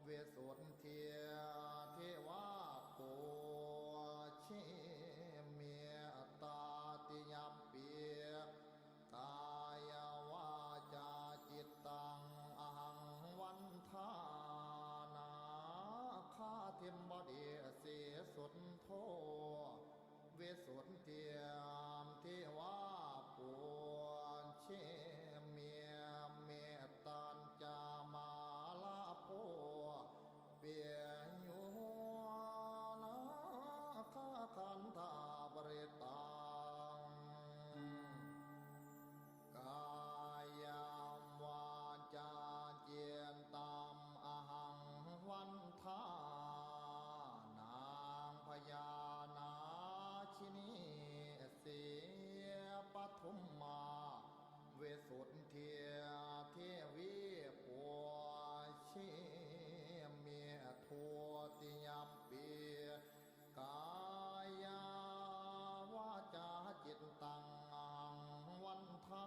เวสุนเทียเทวาปุชิเมียตาติยัมเปียกายวาจาจิตตังอหังวันทานาคาเทมบดีเสสุนโทเวสุนเทียมเทวาปุชิเมียเมตตัญจามาลาโภเปียยุนาคาคันธาบริตังกายามวาจาเจียนตามอหังวันทานางพญานาชินีเสียปทุมมาเวสุนเทียเทวีปัวชิเมียทัวติยัมปีกายาวาจาจิตตังวันทา